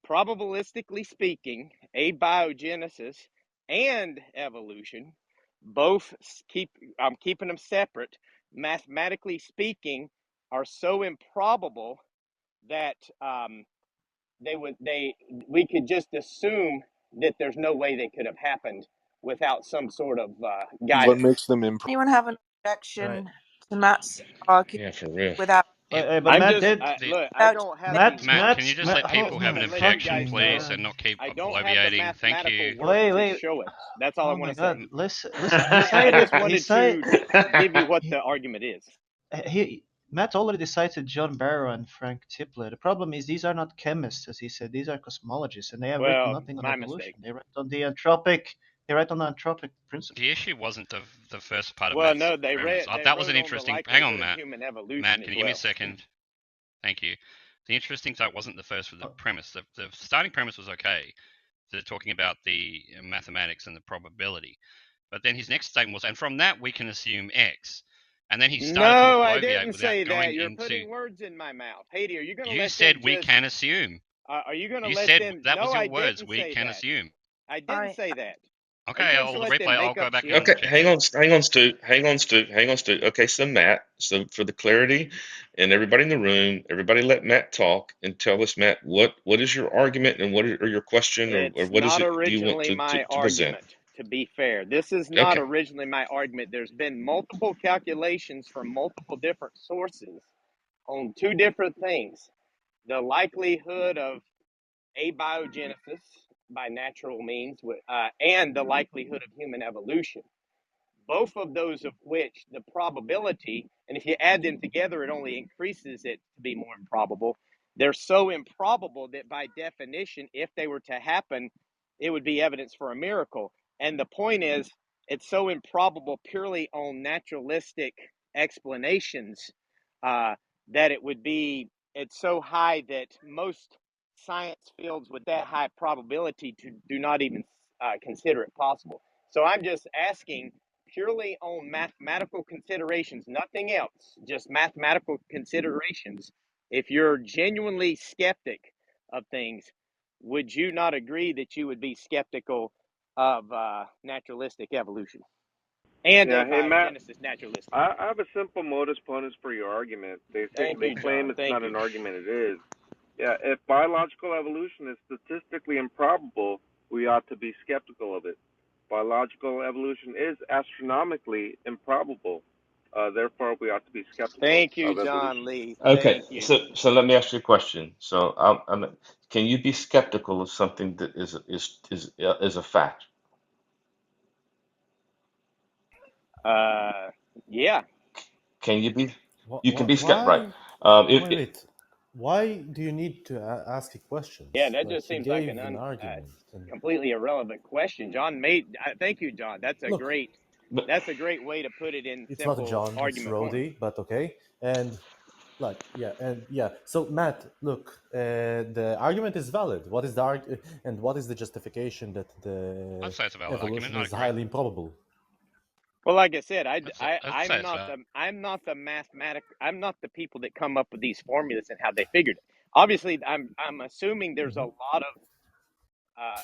probabilistically speaking, abiogenesis and evolution, both I'm keeping them separate, mathematically speaking, are so improbable that we could just assume that there's no way they could have happened without some sort of What guidance. makes them improbable? Anyone have an objection to Matt's argument Yeah, for real. without? But I'm Matt just did. look. I without don't have Matt, the Matt, can you just let mathematical. people have an Unless you objection, guys please, know, and not keep I don't have the bloviating? Thank mathematical you. work to Wait. show it. That's all I Oh want my to say. God! Listen. He I cited. just He wanted cited. to give you what the argument is. Matt already cited John Barrow and Frank Tipler. The problem is these are not chemists, as he said. These are cosmologists, and they have written Well, nothing on my evolution. mistake. They write on the anthropic. They write on the anthropic principle. The issue wasn't the first part of Well, Matt's no, they premise. read. They That was an wrote on the interesting. Hang on, likelihood of Matt. human evolution Matt, as can you give me a well. second? Thank you. The interesting thing wasn't the first with the premise. The starting premise was okay. They're talking about the mathematics and the probability. But then his next statement was, and from that we can assume X. And then he started No, to I bloviate didn't without say going that. You're into. putting words in my mouth. Haiti, are you going to You let said them we just? can assume. Are you going to You let said them? that No, was your I words. didn't We say can that. assume. I didn't Alright. say that. Okay, Are you I'll going to let them replay. I'll make go up back shit? and Okay, check hang it. on, Stu. Okay, so Matt, so for the clarity and everybody in the room, everybody let Matt talk and tell us, Matt, what is your argument and what are your question or It's what is not it you want originally my to present? argument, to be fair. This is not Okay, originally my argument. There's been multiple calculations from multiple different sources on two different things: the likelihood of abiogenesis by natural means, and the likelihood of human evolution. Both of those of which the probability, and if you add them together, it only increases it to be more improbable. They're so improbable that by definition, if they were to happen, it would be evidence for a miracle. And the point is, it's so improbable purely on naturalistic explanations that it's so high that most science fields with that high probability do not even consider it possible. So I'm just asking purely on mathematical considerations, nothing else, just mathematical considerations. If you're genuinely skeptic of things, would you not agree that you would be skeptical of naturalistic evolution and Yeah, hey Matt, abiogenesis naturalistic? I have a simple modus ponens for your argument. They Thank you, claim John. it's Thank not you. an argument, it is. Yeah, if biological evolution is statistically improbable, we ought to be skeptical of it. Biological evolution is astronomically improbable. Therefore, we ought to be skeptical Thank you, of John evolution. Lee. okay. Thank you. So let me ask you a question. So can you be skeptical of something that is a fact? Yeah. Can you be? You can be skeptical, right? Why? If Wait. Why do you need to ask Yeah, questions? that Like just he seems like gave an argument, and completely irrelevant question. John made. Thank you, John. look, That's a great way to put it in it's not simple John, it's argument form. Rody, but okay. And So Matt, look, the argument is valid. What is the and what is the justification that I'd the say it's a valid argument. evolution I'd is agree. highly improbable? Well, like I said, I'd say it's valid. I'm not the I'm not the people that come up with these formulas and how they figured it. Obviously, I'm assuming there's a lot of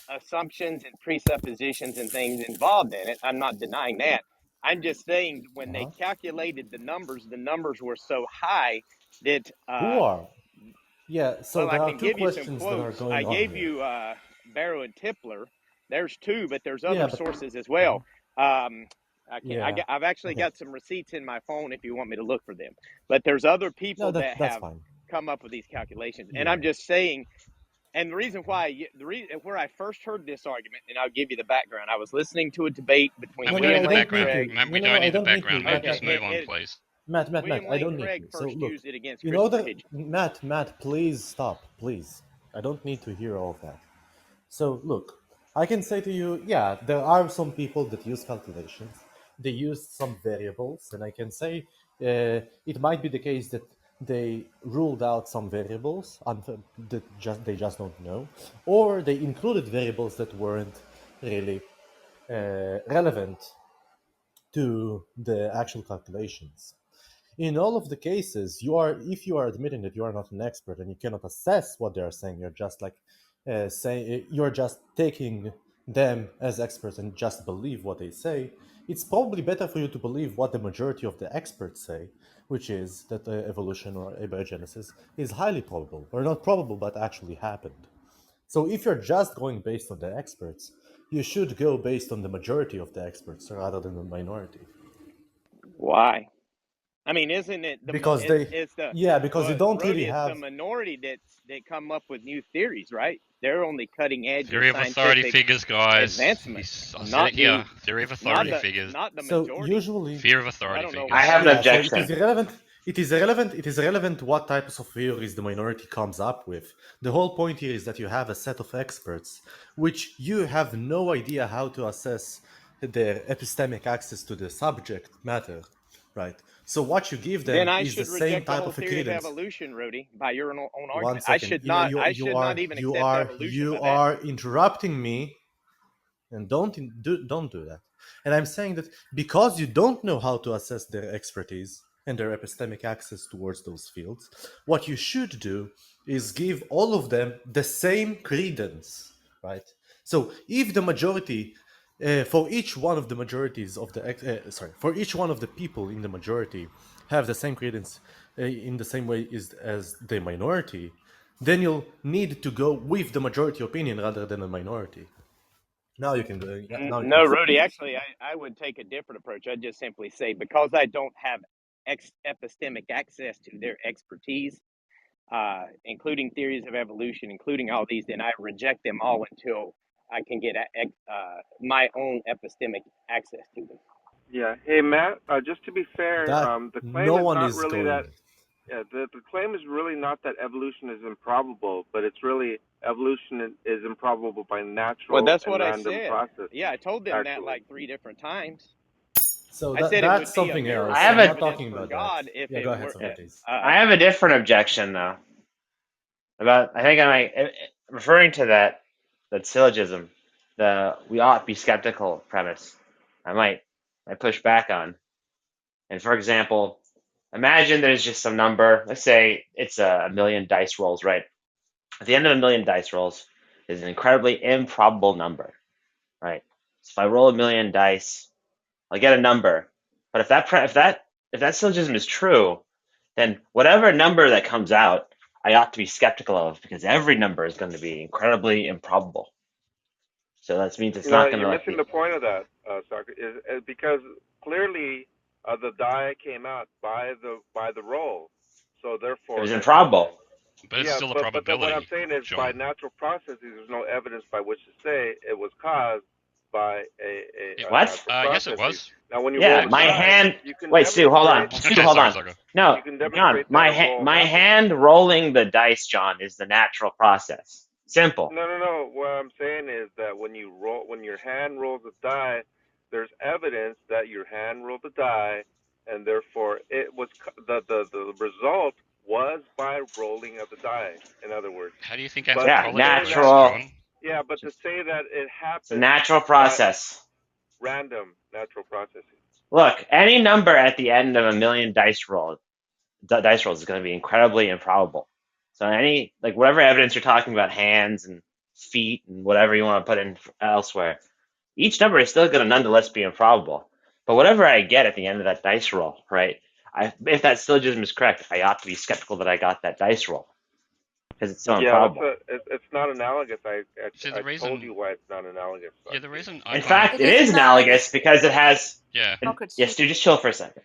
assumptions and presuppositions and things involved in it. I'm not denying that. I'm just saying when they calculated the numbers were so high that Who are? Yeah, so well, I there are can two give you some questions that are quotes. going I on gave here. you Barrow and Tipler. There's two, but there's Yeah, other but sources as well. yeah, I've actually okay. got some receipts in my phone if you want me to look for them. But there's other No, people that that's have fine. come up with these calculations, and Yeah. I'm just saying. And the reason why, where I first heard this argument, and I'll give you the background. I was listening to a debate between Matt, we No, don't William need the I Lane don't need background. to. Craig. Matt, we don't I need the don't need to. background. Matt, Okay, just move on, please. Matt, William I Lane don't need Craig to. So first look, used it against you know Christopher that Hitchens. Matt, please stop, please. I don't need to hear all of that. So look, I can say to you, yeah, there are some people that use calculations. They use some variables, and I can say it might be the case that they ruled out some variables that they just don't know, or they included variables that weren't really relevant to the actual calculations. In all of the cases, if you are admitting that you are not an expert and you cannot assess what they are saying, you're just like say you're just taking them as experts and just believe what they say, it's probably better for you to believe what the majority of the experts say, which is that evolution or abiogenesis is highly probable, or not probable, but actually happened. So if you're just going based on the experts, you should go based on the majority of the experts rather than the minority. Why? I mean, isn't it Because because you don't really it's the have. minority that come up with new theories, right? They're only cutting edge Theory of authority scientific figures, guys. advancement. I said Not it here. the Theory of authority not the figures. not the So majority. usually, Fear of I authority don't know figures. why. I have an yeah, so objection. it is irrelevant what types of theories the minority comes up with. The whole point here is that you have a set of experts which you have no idea how to assess their epistemic access to the subject matter, right? So what you give Then them I is the should same reject the type whole of theory of credence. evolution, Rudy, by your own One argument. second, I should not even accept evolution you by that. are interrupting me, and don't do that. And I'm saying that because you don't know how to assess their expertise and their epistemic access towards those fields, what you should do is give all of them the same credence, right? So if the majority, for each one of the majorities of the for each one of the people in the majority have the same credence in the same way as the minority, then you'll need to go with the majority opinion rather than a minority. Now you can go. Now you No, can. Rudy, actually, I would take a different approach. I'd just simply say, because I don't have epistemic access to their expertise, including theories of evolution, including all these, then I reject them all until I can get my own epistemic access to them. Yeah. Hey, Matt. Just to be fair, That the claim no is one not is really going. that. Yeah, the claim is really not that evolution is improbable, but it's really evolution is improbable by Well, natural that's and what I random said. processes. Yeah, I told them that Actually, like 3 different times. So I said it that's would be a something miracle else. I have of a- I'm not evidence talking for about God that. if Yeah, it go ahead, were. Socrates. I have a different objection though. I think I'm referring to that syllogism, the we ought be skeptical premise. I might push back on. And for example, imagine there's just some number. Let's say it's a million dice rolls, right? At the end of a million dice rolls is an incredibly improbable number, right? So if I roll a million dice, I'll get a number. But if that syllogism is true, then whatever number that comes out, I ought to be skeptical of because every number is going to be incredibly improbable. So that means it's no, not going you're to missing the point of that, Socrates, because clearly the die came out by the roll, so therefore it was there's improbable. But it's yeah, still a but then what I'm probability, saying is by John. natural processes, there's no evidence by which to say it was caused by What? natural Yes, it processes. was. Now, when you Yeah, roll the my die, hand. you can Wait, Stu, hold on. demonstrate. Stu, Okay, hold sorry, on. Zucker. No, You can John, demonstrate that a roll my happened. hand rolling the dice, John, is the natural process. Simple. No. What I'm saying is that when your hand rolls a die, there's evidence that your hand rolled the die, and therefore it was the result was by rolling of the die. In other words, How do you think but to Yeah, anthropology say that, works, natural. John? yeah, but to say that it It's a happened natural by process. random natural processes. Look, any number at the end of a million dice rolls is going to be incredibly improbable. So whatever evidence you're talking about, hands and feet and whatever you want to put in elsewhere, each number is still going to nonetheless be improbable. But whatever I get at the end of that dice roll, right? If that syllogism is correct, I ought to be skeptical that I got that dice roll because it's so Yeah, improbable. it's not analogous. I See, I told you why it's not analogous. Yeah, the reason I In find fact, It it is is analogous because it has. yeah, Yes, Stu, just chill for a second.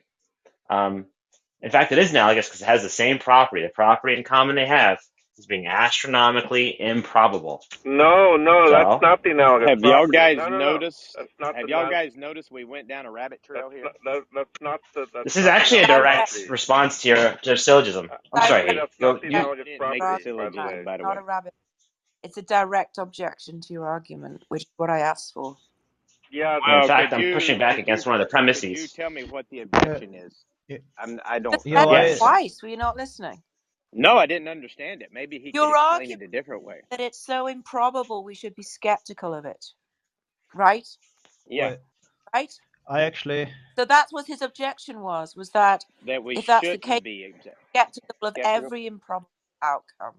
In fact, it is analogous because it has the same property. The property in common they have is being astronomically improbable. No, that's So, not the analogous Have y'all property. guys No. noticed? That's not Have the y'all guys noticed we went down a rabbit trail here? that's not the this is actually a Direct, direct response to your syllogism. I'm I'd sorry, say direct, Heath. that's not the I analogous didn't make the property, by the Matt, syllogism, way. by the not way. a rabbit. It's a direct objection to your argument, which is what I asked for. Yeah, In Well, fact, I'm pushing back against one of the could you premises. tell me what the Yeah, objection is? yeah, I don't Just said it Yes. twice. Were you not listening? No, I didn't understand it. Maybe he could Your explain argument it a different way. that it's so improbable we should be skeptical of it, right? Yeah, well, Right. I actually, So that's what his objection was that that we if that's the case, shouldn't be skeptical of skeptical. every improbable outcome.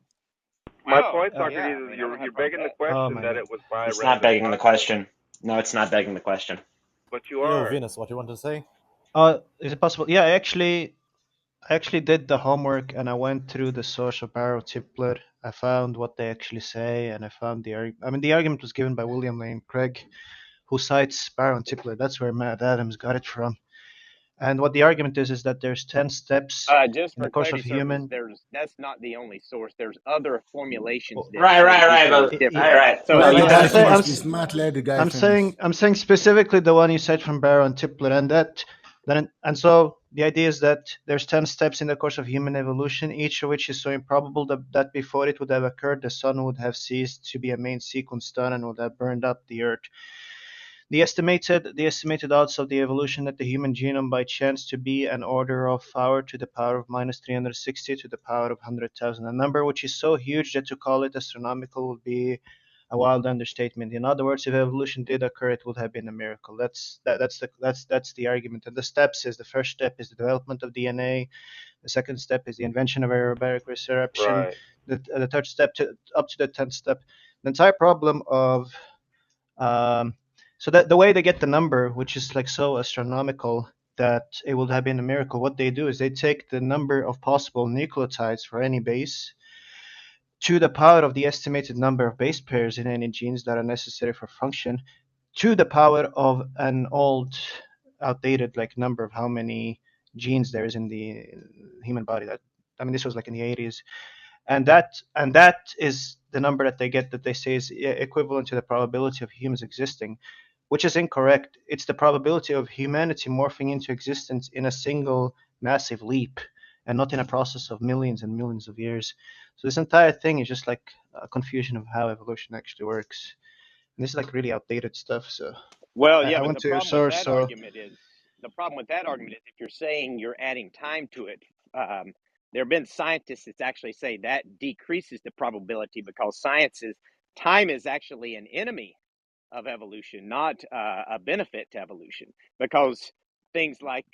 My Oh, point, yeah. Socrates, I is mean, I don't you're have a problem begging with the that. Oh question my that god. it was by It's not random begging the process, question. No, it's not begging the question. but you Yo, are. Venus, what you want to say? Is it possible? Yeah, I actually did the homework and I went through the source of Barrow Tipler. I found what they actually say, and I found the argument was given by William Lane Craig, who cites Barrow and Tipler. That's where Matt Adams got it from. And what the argument is that there's 10 steps Just in the for course of clarity's purpose, human. that's not the only source. There's other formulations Well, that Right, say right, right. equally as But yeah, different. right, right. So Let it's the yeah, not guy just finish, one. please, Matt. Let the guy I'm finish. saying specifically the one you said from Barrow and Tipler, and so the idea is that there's 10 steps in the course of human evolution, each of which is so improbable that before it would have occurred, the sun would have ceased to be a main sequence star and would have burned up the earth. The estimated odds of the evolution of the human genome by chance to be an order of power to the power of minus 360 to the power of 100,000, a number which is so huge that to call it astronomical would be a wild understatement. In other words, if evolution did occur, it would have been a miracle. That's the argument. And the steps is: the first step is the development of DNA. The second step is the invention of aerobaric resurrection. Right. The third step up to the 10th step. The entire problem of so that the way they get the number, which is like so astronomical that it would have been a miracle, what they do is they take the number of possible nucleotides for any base to the power of the estimated number of base pairs in any genes that are necessary for function, to the power of an outdated like number of how many genes there is in the human body. This was like in the 80s, and that is the number that they get, that they say is equivalent to the probability of humans existing, which is incorrect. It's the probability of humanity morphing into existence in a single massive leap, and not in a process of millions and millions of years. So this entire thing is just like a confusion of how evolution actually works. And this is like really outdated stuff. So Well, I, yeah, I but went to your source. So the problem with that argument is if you're saying you're adding time to it, there have been scientists that actually say that decreases the probability because time is actually an enemy of evolution, not a benefit to evolution, because things like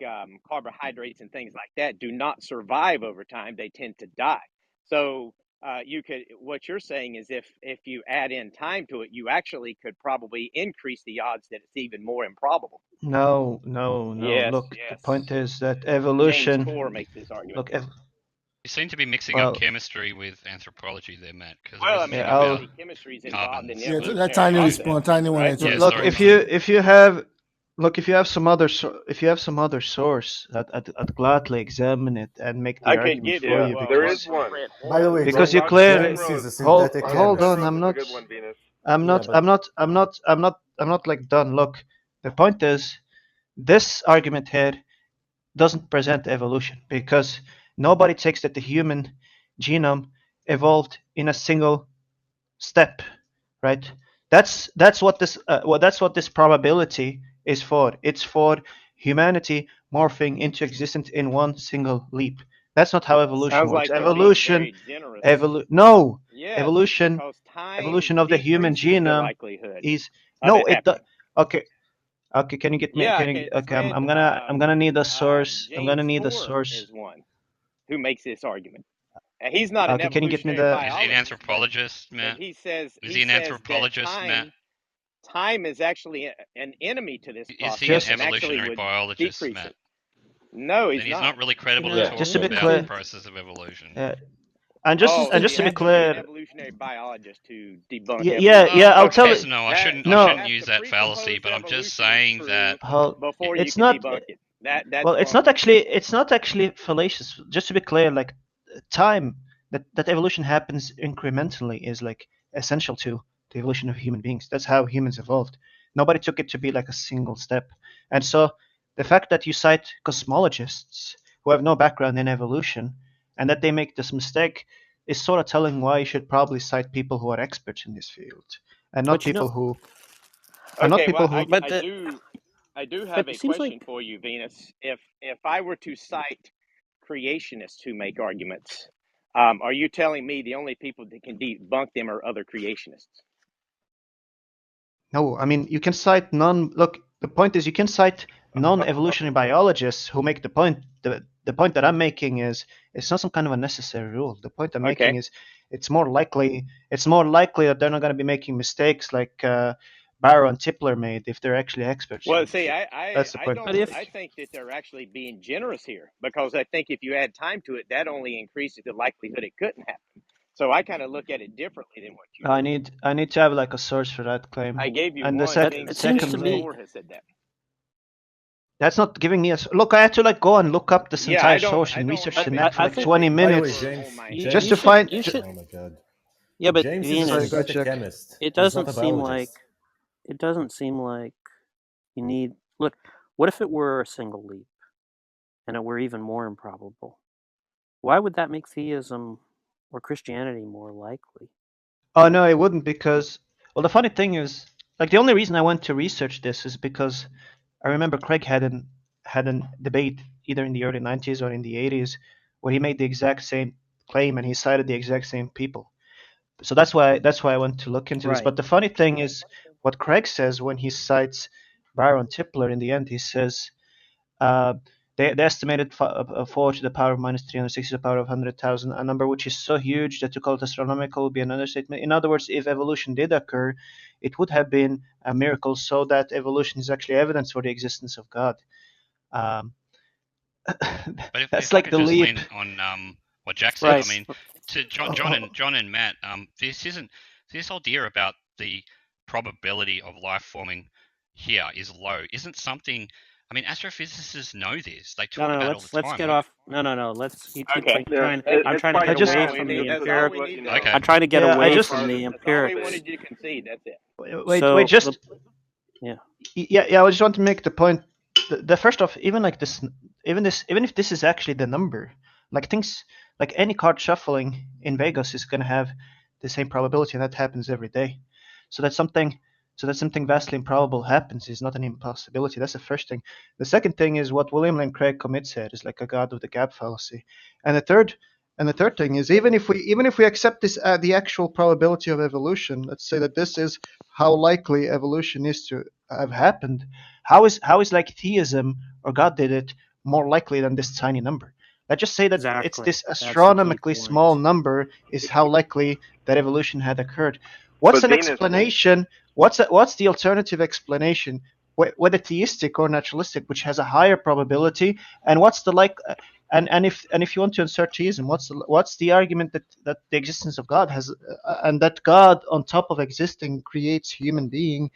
carbohydrates and things like that do not survive over time; they tend to die. So what you're saying is if you add in time to it, you actually could probably increase the odds that it's even more improbable. no. Yes, Look, the point yes. is that James evolution. 4 makes this argument. Look, You seem to be mixing up well, chemistry with anthropology there, Matt, because it Well, I isn't mean, even yeah, about obviously, chemistry is involved in carbons. the Yeah, let evolutionary Tiny process, respond. Tiny want to right? answer. look, Sorry. if you have some other source, I'd gladly examine it and make the I could argument give for you, Yeah, you, well, there one is because from one. Fred By the Hoyle. way, because you Galen clearly Rose. Genesis is a hold synthetic Galen hold image. on. Rose is a good one, Venus. Yeah, but I'm not like done. Look, the point is, this argument here doesn't present evolution because nobody takes that the human genome evolved in a single step, right? That's what this probability is for. It's for humanity morphing into existence in one single leap. That's not how evolution Sounds works. like you're being very generous. No, Yes, evolution because time evolution of the human decreases the genome likelihood is of no. it It do, happening. okay. Okay, can you get me? Yeah, Can you? Okay, Fred, I'm gonna need a source. I'm James gonna need a 4 source. is one who makes this argument. And he's not an Okay, can you get me evolutionary the? Is he an biologist, anthropologist, but Matt? Is he he an says that anthropologist, Matt? time is actually an enemy to this Is he an process and Just actually evolutionary would biologist, decrease Matt? it. No, Then he's he's not. not really credible to Yeah, just talk to be yeah. about the clear, process of evolution. Oh, so just you to be have to be an clear, evolutionary biologist to debunk yeah, evolution. I'll tell Okay, you. No, I that shouldn't. I you No, shouldn't have use to that fallacy. presuppose But I'm just evolution is saying true that before you it's can not. debunk it. That's Well, wrong. it's not actually fallacious. Just to be clear, like time that evolution happens incrementally is like essential to the evolution of human beings. That's how humans evolved. Nobody took it to be like a single step. And so the fact that you cite cosmologists who have no background in evolution and that they make this mistake is sort of telling why you should probably cite people who are experts in this field and not But you know, people who Okay, well, but I do but have a it seems question like for you, Venus. If I were to cite creationists who make arguments, are you telling me the only people that can debunk them are other creationists? no, I mean you can cite non look the point is you can cite non-evolutionary biologists who make the point the point that I'm making is it's not some kind of a necessary rule. The point I'm making Okay. is it's more likely that they're not going to be making mistakes like Barrow and Tipler made if they're actually experts in Well, this see, shit. I That's the I point But I'm don't. if I making. think that they're actually being generous here because I think if you add time to it, that only increases the likelihood it couldn't happen. So I kind of look at it differently than what you I do. need to have like a source for that claim. I gave you And the one. that James it seems to secondly, me Thor has said that. that's not giving me a look. I had to like go and look up this Yeah, entire I don't. source I and don't research have the it. net for I like think 20 By the way, minutes For a whole James, just to you find. oh my god, yeah, but James is a Sorry, Venus, go synthetic check. chemist. it He's not doesn't a seem like biologist. you need look. What if it were a single leap and it were even more improbable? Why would that make theism or Christianity more likely? Oh no, it wouldn't because well, the funny thing is, like the only reason I went to research this is because I remember Craig had an debate either in the early 90s or in the 80s where he made the exact same claim and he cited the exact same people. So that's why I went to look into this. Right. But the funny thing is, what Craig says when he cites Baron Tipler in the end, he says uh, they estimated 4 to the power of minus 360 to the power of 100,000, a number which is so huge that to call it astronomical would be an understatement. In other words, if evolution did occur, it would have been a miracle, so that evolution is actually evidence for the existence of God. Um, But that's if I like could the just leap. lean on what Jack said, I Right. mean, to Oh, John and Matt, this idea about the probability of life forming here is low. Isn't something? I mean, astrophysicists know this. They No, talk no, about it all the let's time. get off. No. Let's keep okay. Yeah, trying. I'm it's trying to by get I just away chance. from Just the That's to all empiric. we let need you to know. know. I'm trying to get yeah, I away As just from far as the That's all we empirics. wanted you to concede. That's it. wait, So just yeah. yeah, I just want to make the point. The first off, even like this, even if this is actually the number, like things like any card shuffling in Vegas is going to have the same probability, and that happens every day. So that's something. So that something vastly improbable happens is not an impossibility. That's the first thing. The second thing is what William Lane Craig Commit said is like a god of the gap fallacy. And the third thing is even if we accept this the actual probability of evolution, let's say that this is how likely evolution is to have happened. How is like theism or God did it more likely than this tiny number? Let's just say that it's Exactly. this That's the key astronomically point. small number is how likely that evolution had occurred. What's But an Venus, explanation? What's the alternative explanation, whether theistic or naturalistic, which has a higher probability? And what's the like? And if you want to insert theism, what's the argument that the existence of God has, and that God on top of existing creates human being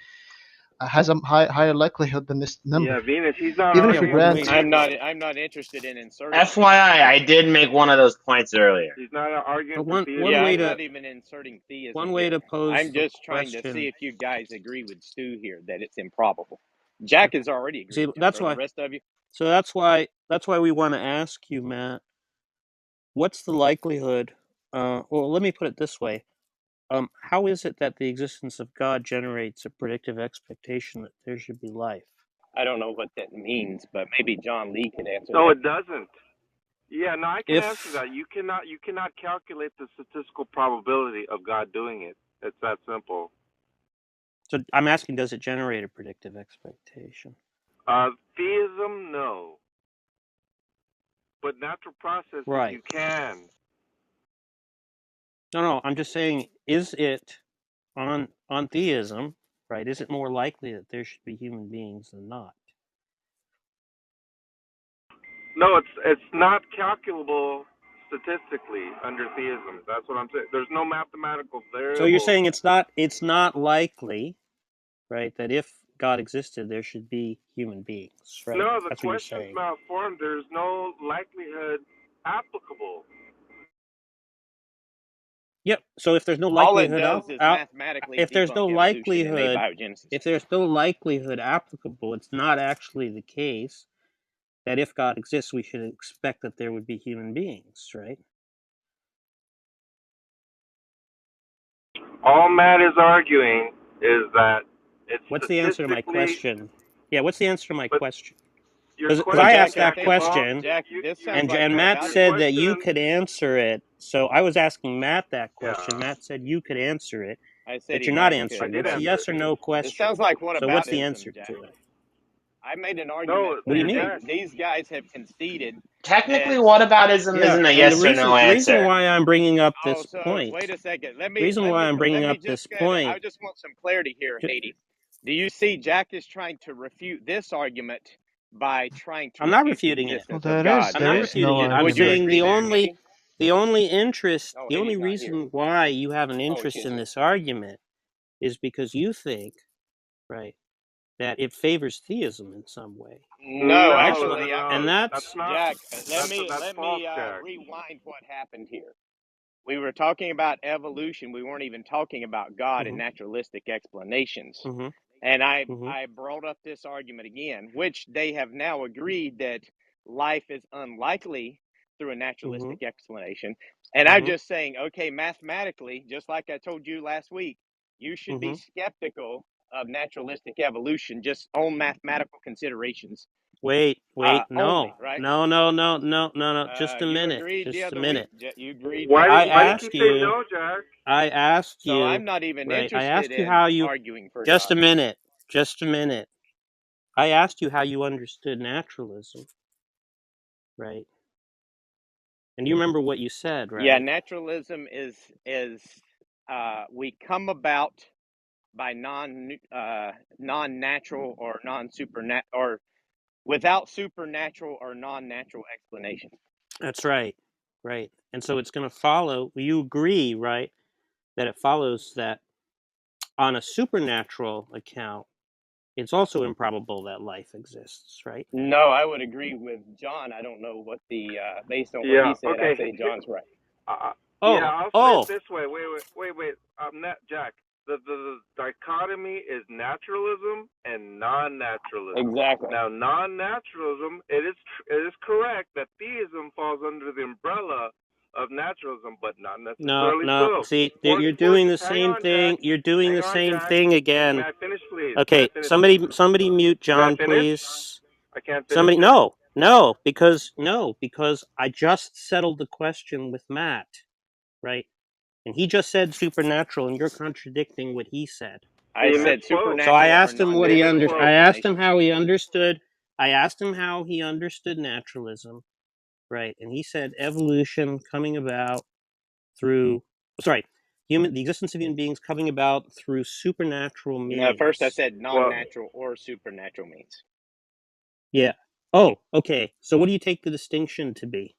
has a higher likelihood than this yeah, number? Venus, he's not Even if Yeah. we arguing for grant, Wait. theism. I'm not interested in inserting FYI, theism I here. did make one of those points earlier. He's not arguing But for one Yeah, theism way I'm to not yet. even inserting theism one way here. to pose I'm the just trying to see question. if you guys agree with Stu here that it's improbable. Jack has already See, agreed with it. that's Are the why. rest of you? So that's why we want to ask you, Matt. What's the likelihood? Well, let me put it this way. How is it that the existence of God generates a predictive expectation that there should be life? I don't know what that means, but maybe John Lee can answer No, that. it doesn't. Yeah, no, I can answer If that. You cannot calculate the statistical probability of God doing it. It's that simple. so, I'm asking, does it generate a predictive expectation? Theism, no, but natural processes Right. you can. No. I'm just saying, is it on theism? Right? Is it more likely that there should be human beings than not? No, it's not calculable statistically under theism. That's what I'm saying. There's no mathematical So you're variables. saying it's not likely, right, that if God existed, there should be human beings, right? No, the That's what you're question's saying. malformed. There's no likelihood applicable. Yep. So if there's no All it likelihood does is mathematically if there's no debunk evolution and likelihood abiogenesis. if there's no likelihood applicable, it's not actually the case that if God exists, we should expect that there would be human beings, right? All Matt is arguing is that it's What's the answer to my statistically, question? Yeah, what's the answer to my but question? your Because Well, I question, Jack, asked I that Jack, think question, Jack, this sounds like and more Matt about your it. said that you question, could answer it. So I was asking Matt that question. yeah, Matt said you could answer it, I said but he you're not might I answering. could, did It's a but answer yes it. or no this question. sounds like what So what's the aboutism, answer Jack. to it? I made an argument No, What do you that mean? Jack. these guys have conceded Technically, that. whataboutism Yeah, isn't a and yes or no the reason answer. why I'm bringing up Oh, this so point, wait a second. the reason why I'm bringing Let me up this just get it. I point, just want some clarity here, Hades. Do you see Jack is trying to refute this argument by trying to I'm not refute the refuting it. Well, existence of God? I'm there not Would is no refuting it. I'm would you argument. saying agree there, Hades? the only interest, Oh, the only Hades not here. reason why you have an Oh, interest excuse in me. this argument is because you think, right, that it favors theism in some way. No, And that's what, actually, and That's that's, not. Jack, That's let false, me Jack. rewind what happened here. We were talking about evolution. We weren't even talking about God and hmm naturalistic explanations. hmm And hmm I brought up this argument again, which they have now agreed that life is unlikely through a hmm naturalistic explanation. And I'm hmm just saying, okay, mathematically, just like I told you last week, you should be hmm skeptical of naturalistic evolution just on mathematical considerations wait, only, no, right? no, no, no, no, no, no, just a You minute, agreed the just a other week. minute. You agreed Why last do I week. Why do you asked keep saying you, no, Jack? I asked So you, I'm not even right, I interested asked you in how you, arguing for just God. a minute, just a minute. I asked you how you understood naturalism, right? And you remember what you said, Yeah, right? naturalism is we come about by non natural or non supernatural or without supernatural or non natural explanation. That's right, right. And so it's going to follow, you agree, right, that it follows that on a supernatural account, it's also improbable that life exists, right? No, I would agree with John. I don't know what the based on what Yeah. he said, I Okay. say John's right. Yeah. Oh, I'll say it oh, this way. Wait. Jack. The dichotomy is naturalism and non-naturalism. Exactly. Now, non-naturalism, it is correct that theism falls under the umbrella of naturalism, but not necessarily no. so. See, For you're doing the hang same on, Jack. thing. You're doing Hang the on, same Jack. thing May again. I finish, please? May I Okay, finish, somebody, please? somebody mute May I John, finish? please. I can't finish Somebody, yet. no, because I just settled the question with Matt, right? And he just said supernatural, and you're contradicting what he said, I He right? said misspoke. So I supernatural or asked him non what He he natural under. I misspoke. asked him explanations. how he understood. I asked him how he understood naturalism, right? And he said evolution coming about through, sorry, the existence of human beings coming about through supernatural No, first I means. said Well, non-natural or supernatural means. Yeah. Oh, okay. So what do you take the distinction to be?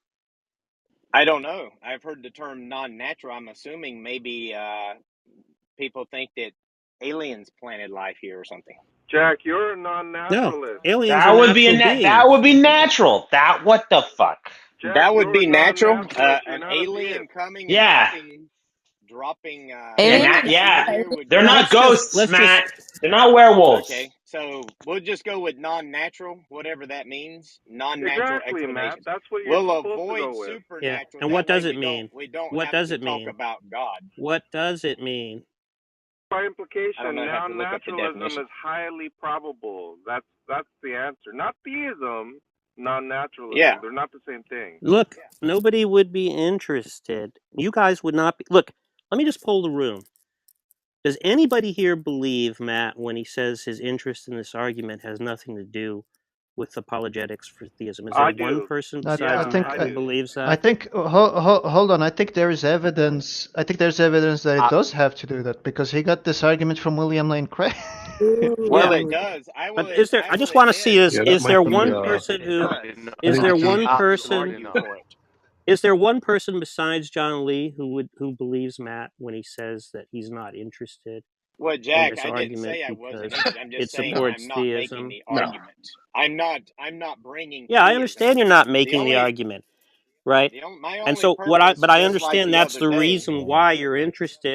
I don't know. I've heard the term non-natural. I'm assuming maybe people think that aliens planted life here or something. Jack, you're a No, non-naturalist. aliens are That would be natural that would beings. be natural. That what the fuck? Jack, That would you're a be natural. non-naturalist. You're An not a alien theist. coming and Yeah, dropping yeah, Aliens are life yeah. here outside. would They're be not natural. ghosts, Let's just Matt. They're not werewolves. Okay, so we'll just go with non-natural, whatever that means. Non-natural Exactly, Matt. explanations. That's what you're We'll supposed to avoid go with. yeah. supernatural. And That what way does it mean? we don't What have does to it talk mean? about God. What does it mean? By I don't implication, know. I have to look up the non-naturalism definition. is highly probable. That's the answer. Not theism, Yeah. non-naturalism. They're not the same thing. Look, nobody would be interested. You guys would not be. Look, let me just poll the room. Does anybody here believe Matt when he says his interest in this argument has nothing to do with apologetics for theism? Is there I one do. person I besides Yeah, think Matt I who do. believes I that? think hold on. I think there is evidence. I think there's evidence that it Uh, does have to do that because he got this argument from William Lane Craig. Well, Yeah, it Ooh. does. but is there? I I will just want to see admit is Yeah, that is might there I be. will one admit person that it who does. I is think there it's I one have to person argue for it. is there one person besides John Lee who believes Matt when he says that he's not interested Well, in Jack, this I didn't argument say I wasn't because interested. I'm it just saying no, I'm supports not making theism? the no. argument. I'm not bringing Yeah, I theism. understand you're not The making the only argument, right? my And only so purpose, but I just like understand the that's other the day, reason why you're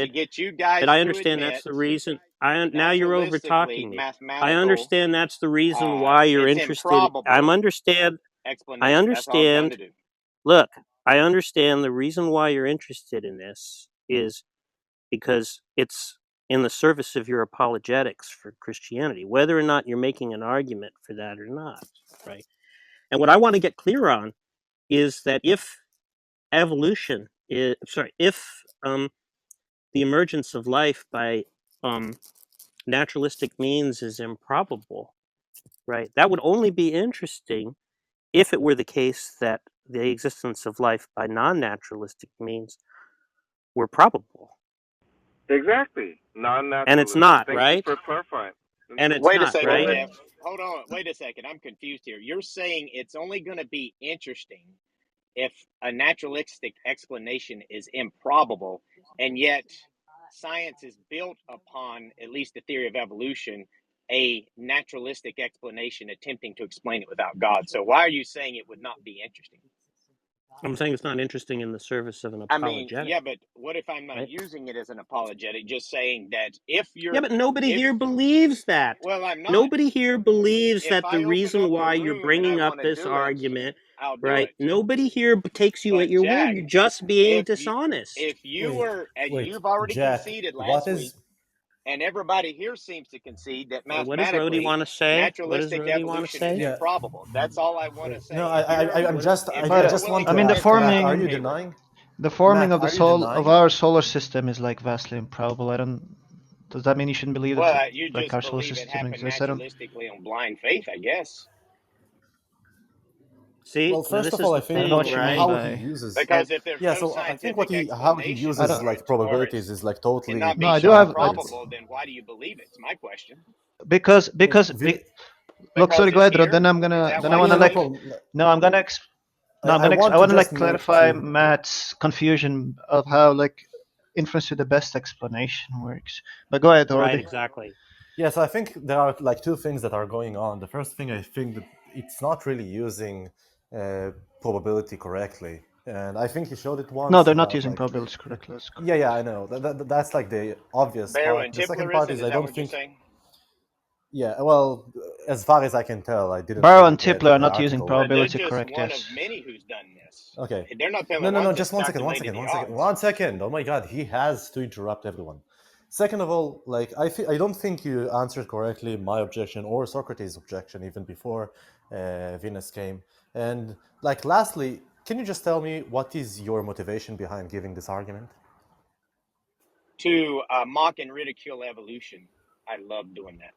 to interested. get you But guys I to understand that's admit the reason. Now you're over naturalistically talking me. I mathematical understand that's the reason why you're it's interested. improbable I explanation. That's all I'm trying to understand. do. Look, I understand the reason why you're interested in this is because it's in the service of your apologetics for Christianity, whether or not you're making an argument for that or not, right? And what I want to get clear on is that if if the emergence of life by naturalistic means is improbable, right? That would only be interesting if it were the case that the existence of life by non-naturalistic means were probable. Exactly. And it's Non-naturalistic. not, Thank you right? for clarifying. And it's Wait a not, second, right? Jeff. Hold on. Wait a second. I'm confused here. You're saying it's only going to be interesting if a naturalistic explanation is improbable, and yet science is built upon, at least the theory of evolution, a naturalistic explanation attempting to explain it without God. So why are you saying it would not be interesting? I'm saying it's not interesting in the service of an I mean, apologetic, yeah, but what if I'm not right? using it as an apologetic, just saying that if Yeah, you're, but nobody if, here believes that. well, I'm not. Nobody here believes If that the I open reason up a why you're room and I bringing up want to this do it, argument, I'll do right? it. Nobody here takes you at But your word. Jack, You're just being if dishonest. you Wait, were, as wait, you've already Jack. conceded What last week, is? and everybody here seems to concede that What does Rhodey mathematically, want to say? What does naturalistic Rhodey want to evolution is say? Yeah. improbable. That's all I want to Wait. No, say. If you're, I'm just, if I But you're just want willing I to to mean, the ask put that Matt. on Are the forming you table, denying? the forming Matt, of are you denying? our solar system is like vastly improbable. I don't. Does that mean you shouldn't believe that well, you like just our solar believe it system happened exists? I don't. naturalistically on blind faith, I guess. See, Well, now first this of is all, I the I don't think know thing, what you mean right? how he by. uses. Because if there's Yeah, no so I think what scientific how he explanation I uses don't. for like it, or probabilities it's is like totally cannot No, be I do shown have backwards. probable, then why do you believe it? It's my question. because Wait, because be, look. Because Sorry, go it's ahead, Rod. here? Then I'm Is gonna. that Then I why you wanna yeah, no believe like. it? problem. No, I'm gonna. No, I I want to want to just like make clarify you. Matt's confusion of how like inference to the best explanation works. But go ahead, Right, already. exactly. Yes, I think there are like two things that are going on. The first thing, I think that it's not really using probability correctly, and I think he showed it No, once they're not about using like. probabilities correctly. That's Yeah, correct. yeah, I know. That's like the obvious part. The second part Barrow-Tiplerism, is is I that don't what you're think. saying? Yeah, well, as far as I can tell, I didn't Barrow really and get Tipler are the not using article. They're probability just correct. one of Yes. many who's done this. Okay. They're not the only No, ones just that's one second, one calculated second, the one second, odds. 1 second. Oh my God, he has to interrupt everyone. Second of all, like I don't think you answered correctly my objection or Socrates' objection even before Venus came. And like, lastly, can you just tell me what is your motivation behind giving this argument? To mock and ridicule evolution. I love doing that.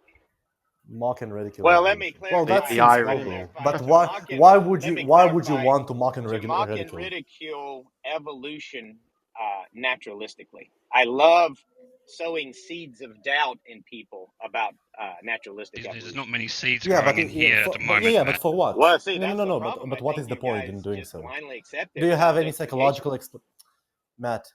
Mock and ridicule Well, let me evolution. Well, that clarify. The seems Let me irony. probable. clarify. But To mock and why would let you me clarify. want to mock and To mock and ridicule? ridicule evolution naturalistically. I love sowing seeds of doubt in people about naturalistic There's not evolution. many seeds Yeah, growing in here at the moment, but Matt. for what? Well, see, that's the No. problem. But I what think is the you point in guys doing just so? blindly accept Do you everyone's have any justification. psychological Matt?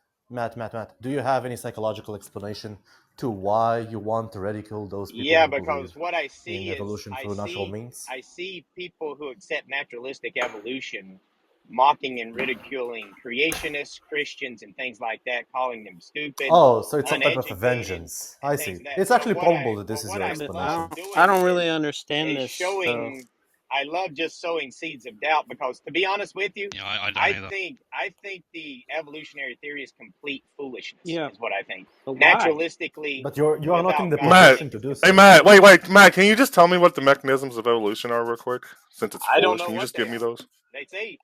Do you have any psychological explanation to why you want to ridicule those people Yeah, who believe because what I in see is evolution through natural means? I see people who accept naturalistic evolution mocking and ridiculing creationists, Christians, and things like that, calling them stupid, Oh, so it's some type of a uneducated, vengeance. and I things see. of that. It's actually probable that this But is what your I Yeah, but love explanation. I doing don't really understand is this, though. showing. I love just sowing seeds of doubt because, to be honest with you, Yeah, I don't either. I think the evolutionary theory is complete foolishness. Yeah, Is what I think. but why? Naturalistically, But you are not in without the God, I Matt, position think to it's do hey complete so. Matt, foolishness. wait, Matt, can you just tell me what the mechanisms of evolution are real quick? Since it's I don't foolish, know can you what just they give me are. those? They say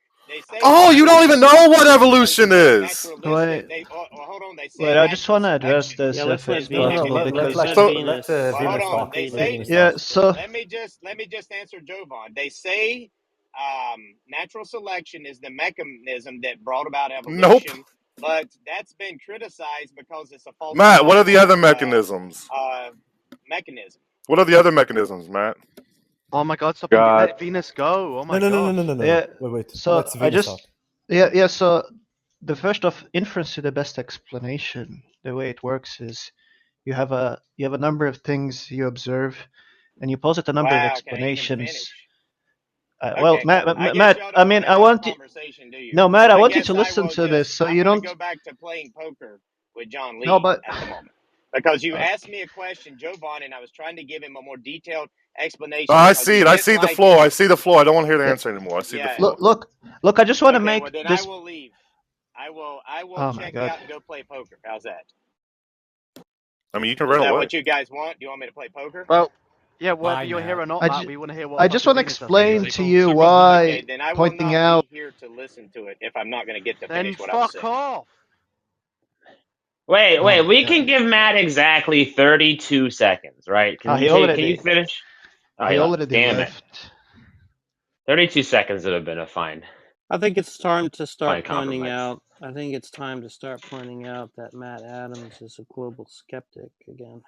Oh, you don't even naturalistic. know what evolution is. Naturalistic. Wait, Hold on. They wait. say I just natural want to address selection Yeah, this let's if let it's is the Venus. possible mechanism. Let's because. let So, Venus. Well, hold Venus on. talk. They Venus Let say. Venus Yeah. talk. So. Let me just answer Jovan. They say natural selection is the mechanism that brought about nope. evolution, but that's been criticized because it's a Matt, what are the falsifiable other mechanisms? mechanism. What are the other mechanisms, Matt? Oh my God, stop and God. let Venus go. Oh No, my gosh. Yeah. Wait. So Let's I Venus talk. just. Yeah. So the first of inference to the best explanation, the way it works is you have a number of things you observe, and you posit a number of Wow, can I even explanations. finish? Well, Okay. I guess Matt, y'all I don't mean, want to I have a want you. conversation, do you? No, Matt, I I want you to guess I listen will to this, just. so I'm you going to don't. go back to playing poker with John No, Lee but. at the moment because you Uh, asked me a question, Jovan, and I was trying to give him a more detailed explanation I because see he it. I didn't see the like it. floor. I see the floor. I don't want to hear the yeah, answer anymore. I see the Yeah. floor. look. I just want to Okay. Well, make then I this. will leave. I will Oh my check God. out and go play poker. How's that? I mean, you can Is run that away. what you guys want? Do you want me to play poker? Well, Yeah, Bye, whether you're here Matt. or not, I Matt, just, we want to hear what I just Dr. want to Venus has to Easy, explain say. to cool. you Super cool. Okay. why Then I will pointing not be out. here to listen to it if I'm not going to get to Then finish what I was fuck saying. off. Wait, Oh wait. my We God. can give Matt exactly 32 seconds, right? Oh, Can you he take? Can you already. finish? Oh, He yeah, already damn it. left. 32 seconds would have been a fine I think it's time to start pointing compromise. out. I think it's time to start pointing out that Matt Adams is a global skeptic again.